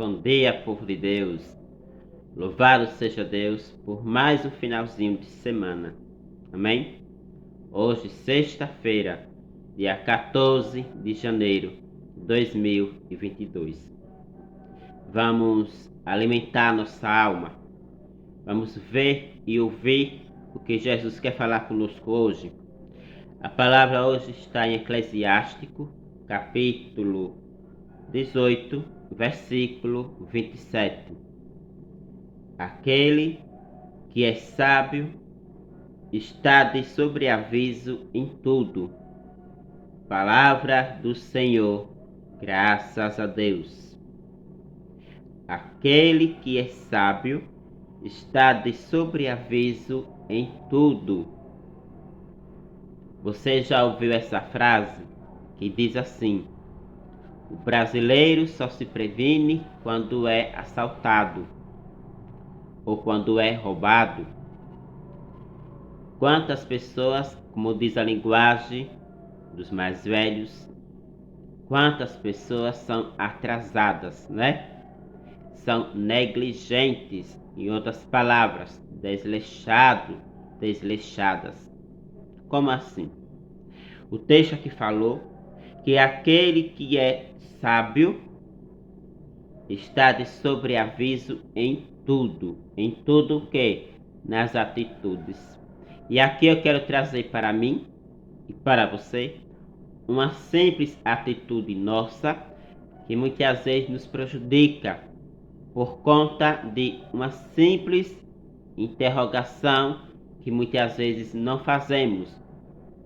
Bom dia, povo de Deus. Louvado seja Deus por mais um finalzinho de semana. Amém? Hoje, sexta-feira, dia 14 de janeiro de 2022. Vamos alimentar nossa alma. Vamos ver e ouvir o que Jesus quer falar conosco hoje. A palavra hoje está em Eclesiástico, capítulo 18, versículo 27. Aquele que é sábio está de sobreaviso em tudo. Palavra do Senhor, graças a Deus. Aquele que é sábio está de sobreaviso em tudo. Você já ouviu essa frase que diz assim: o brasileiro só se previne quando é assaltado ou quando é roubado? Quantas pessoas, como diz a linguagem dos mais velhos, quantas pessoas são atrasadas, né? São negligentes, em outras palavras, desleixadas. Como assim? O texto aqui falou que aquele que é sábio está de sobreaviso em tudo o que? Nas atitudes. E aqui eu quero trazer para mim e para você uma simples atitude nossa que muitas vezes nos prejudica por conta de uma simples interrogação que muitas vezes não fazemos.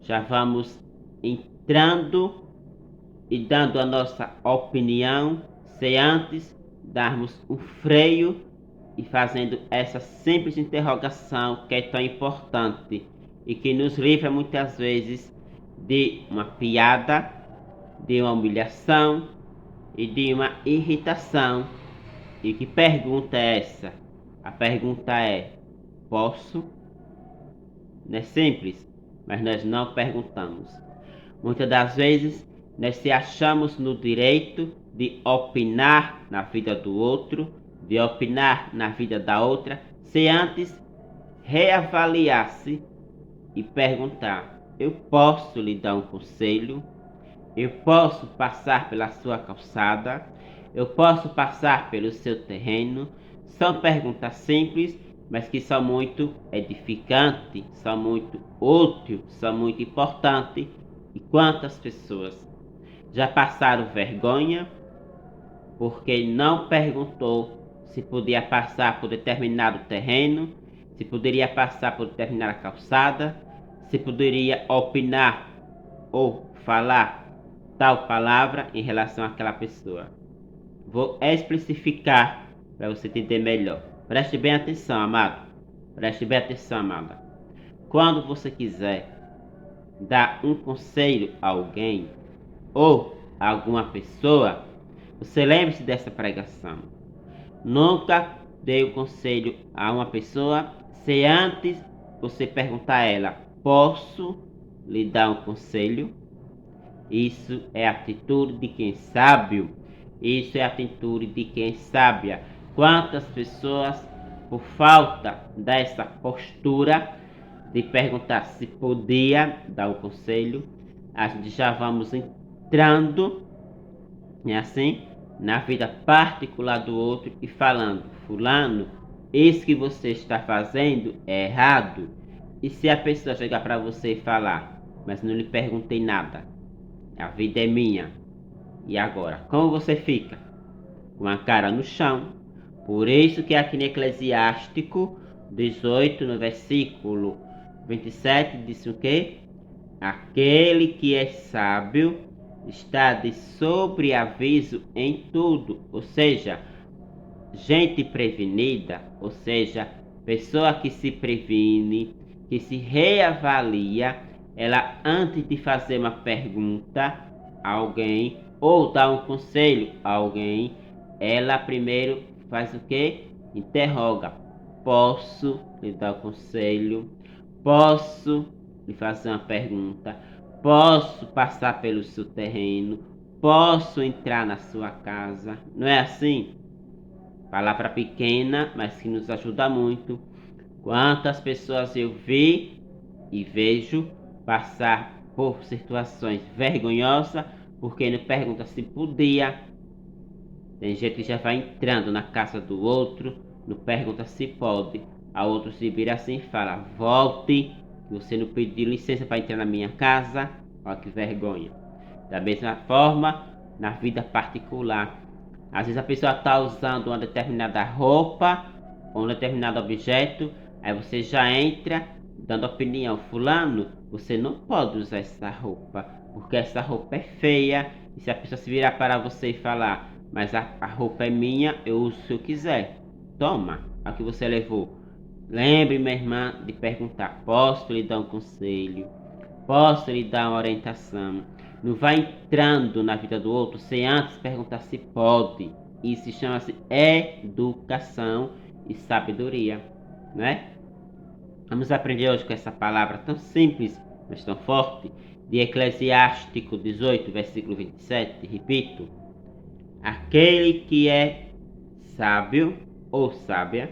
Já vamos entrando e dando a nossa opinião sem antes darmos um freio e fazendo essa simples interrogação que é tão importante e que nos livra muitas vezes de uma piada, de uma humilhação e de uma irritação. E que pergunta é essa? A pergunta é: posso? Não é simples, mas nós não perguntamos. Muitas das vezes nós se achamos no direito de opinar na vida do outro, de opinar na vida da outra, sem antes reavaliar-se e perguntar: eu posso lhe dar um conselho? Eu posso passar pela sua calçada? Eu posso passar pelo seu terreno? São perguntas simples, mas que são muito edificantes, são muito úteis, são muito importantes. E quantas pessoas já passaram vergonha porque não perguntou se podia passar por determinado terreno, se poderia passar por determinada calçada, se poderia opinar ou falar tal palavra em relação àquela pessoa. Vou especificar para você entender melhor. Preste bem atenção, amado. Preste bem atenção, amada. Quando você quiser dar um conselho a alguém ou a alguma pessoa, você lembre-se dessa pregação. Nunca dê o conselho a uma pessoa sem antes você perguntar a ela: posso lhe dar um conselho? Isso é a atitude de quem é sábio. Isso é a atitude de quem é sábia. Quantas pessoas, por falta dessa postura de perguntar se podia dar o conselho, a gente já vamos entrando, é assim, na vida particular do outro e falando: fulano, isso que você está fazendo é errado. E se a pessoa chegar para você e falar: mas não lhe perguntei nada, a vida é minha, e agora? Como você fica? Com a cara no chão. Por isso que aqui no Eclesiástico 18, no versículo 27, diz o quê? Aquele que é sábio está de sobreaviso em tudo. Ou seja, gente prevenida, ou seja, pessoa que se previne, que se reavalia, ela antes de fazer uma pergunta a alguém ou dar um conselho a alguém, ela primeiro faz o quê? Interroga: posso lhe dar um conselho? Posso lhe fazer uma pergunta? Posso passar pelo seu terreno? Posso entrar na sua casa? Não é assim? Palavra pequena, mas que nos ajuda muito. Quantas pessoas eu vi e vejo passar por situações vergonhosas porque não pergunta se podia. Tem gente que já vai entrando na casa do outro, não pergunta se pode. A outro se vira assim e fala: volte, que você não pediu licença para entrar na minha casa. Olha que vergonha. Da mesma forma, na vida particular. Às vezes a pessoa está usando uma determinada roupa ou um determinado objeto, aí você já entra dando opinião. Fulano, você não pode usar essa roupa, porque essa roupa é feia. E se a pessoa se virar para você e falar: mas a roupa é minha, eu uso se eu quiser. Toma, a que você levou. Lembre, minha irmã, de perguntar: posso lhe dar um conselho? Posso lhe dar uma orientação? Não vai entrando na vida do outro sem antes perguntar se pode. Isso chama-se educação e sabedoria, né? Vamos aprender hoje com essa palavra tão simples, mas tão forte, de Eclesiástico 18, versículo 27. Repito: aquele que é sábio ou sábia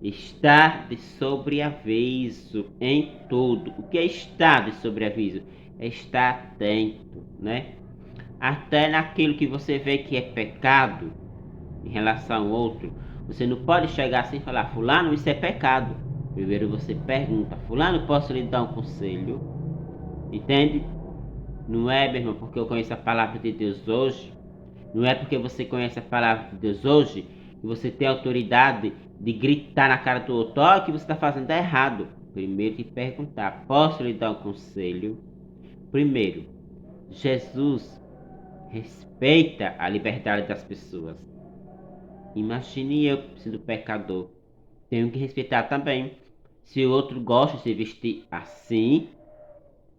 está de sobreaviso em tudo. O que é estar de sobreaviso? É estar atento, né? Até naquilo que você vê que é pecado em relação ao outro. Você não pode chegar assim e falar: fulano, isso é pecado. Primeiro você pergunta: fulano, posso lhe dar um conselho? Entende? Não é, meu irmão, porque eu conheço a palavra de Deus hoje. Não é porque você conhece a palavra de Deus hoje que você tem autoridade de gritar na cara do outro: olha, o que você está fazendo é errado. Primeiro de perguntar: posso lhe dar um conselho? Primeiro, Jesus respeita a liberdade das pessoas. Imagine eu sendo pecador. Tenho que respeitar também. Se o outro gosta de se vestir assim,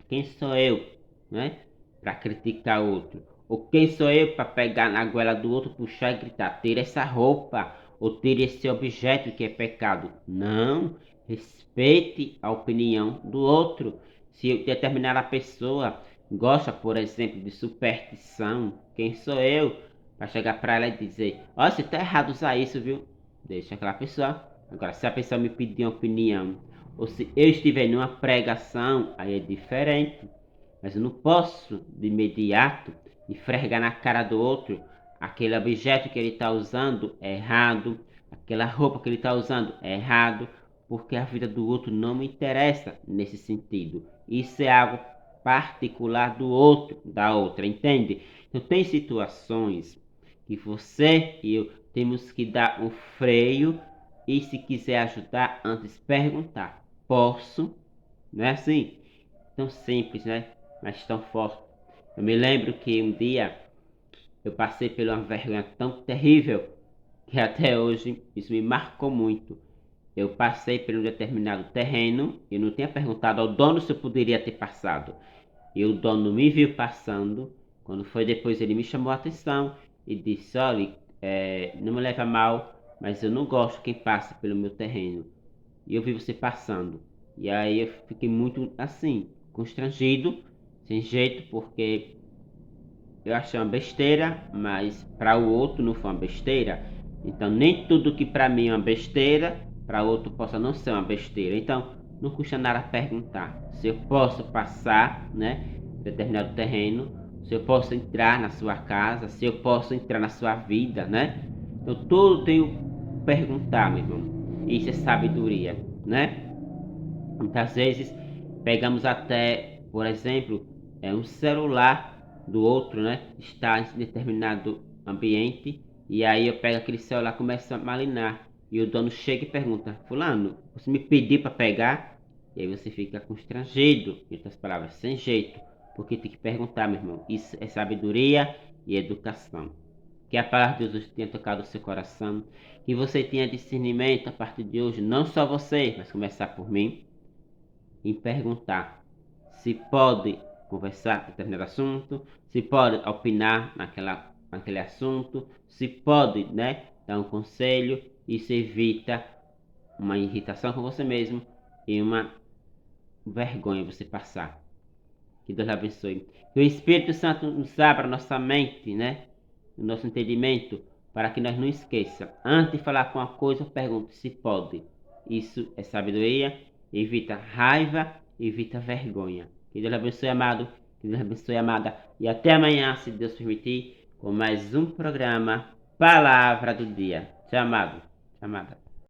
quem sou eu, né? Para criticar o outro? Ou quem sou eu para pegar na goela do outro, puxar e gritar: tira essa roupa, ou tira esse objeto que é pecado? Não. Respeite a opinião do outro. Se determinada pessoa gosta, por exemplo, de superstição, quem sou eu para chegar para ela e dizer: ó, você tá errado usar isso, viu? Deixa aquela pessoa. Agora, se a pessoa me pedir uma opinião, ou se eu estiver numa pregação, aí é diferente. Mas eu não posso, de imediato, esfregar na cara do outro aquele objeto que ele está usando é errado, aquela roupa que ele está usando é errado, porque a vida do outro não me interessa nesse sentido. Isso é algo particular do outro, da outra, entende? Então tem situações que você e eu temos que dar um freio e, se quiser ajudar, antes perguntar: posso? Não é assim? Tão simples, né? Mas tão forte. Eu me lembro que um dia eu passei por uma vergonha tão terrível que até hoje isso me marcou muito. Eu passei por um determinado terreno e não tinha perguntado ao dono se eu poderia ter passado. E o dono me viu passando. Quando foi depois, ele me chamou a atenção e disse: olha, não me leva a mal, mas eu não gosto quem passa pelo meu terreno. E eu vi você passando. E aí eu fiquei muito assim, constrangido, sem jeito, porque eu achei uma besteira, mas para o outro não foi uma besteira. Então nem tudo que para mim é uma besteira, para o outro possa não ser uma besteira. Então não custa nada perguntar se eu posso passar, né, determinado terreno, se eu posso entrar na sua casa, se eu posso entrar na sua vida, né? Então tudo tenho que perguntar, meu irmão. Isso é sabedoria, né? Muitas vezes pegamos até, por exemplo, um celular do outro, né? Está em determinado ambiente e aí eu pego aquele celular e começo a malinar. E o dono chega e pergunta: fulano, você me pediu para pegar? E aí você fica constrangido, em outras palavras, sem jeito, porque tem que perguntar, meu irmão. Isso é sabedoria e educação. Que a palavra de Deus tenha tocado o seu coração, que você tenha discernimento a partir de hoje, não só você, mas começar por mim, em perguntar se pode conversar determinado assunto, se pode opinar naquele assunto, se pode, né, dar um conselho. Isso evita uma irritação com você mesmo e uma vergonha você passar. Que Deus abençoe. Que o Espírito Santo nos abra nossa mente, né, o nosso entendimento, para que nós não esqueçamos. Antes de falar com uma coisa, pergunte se pode. Isso é sabedoria, evita raiva, evita vergonha. Que Deus abençoe, amado. Que Deus abençoe, amada. E até amanhã, se Deus permitir, com mais um programa Palavra do Dia. Tchau, amado. Tchau, amada.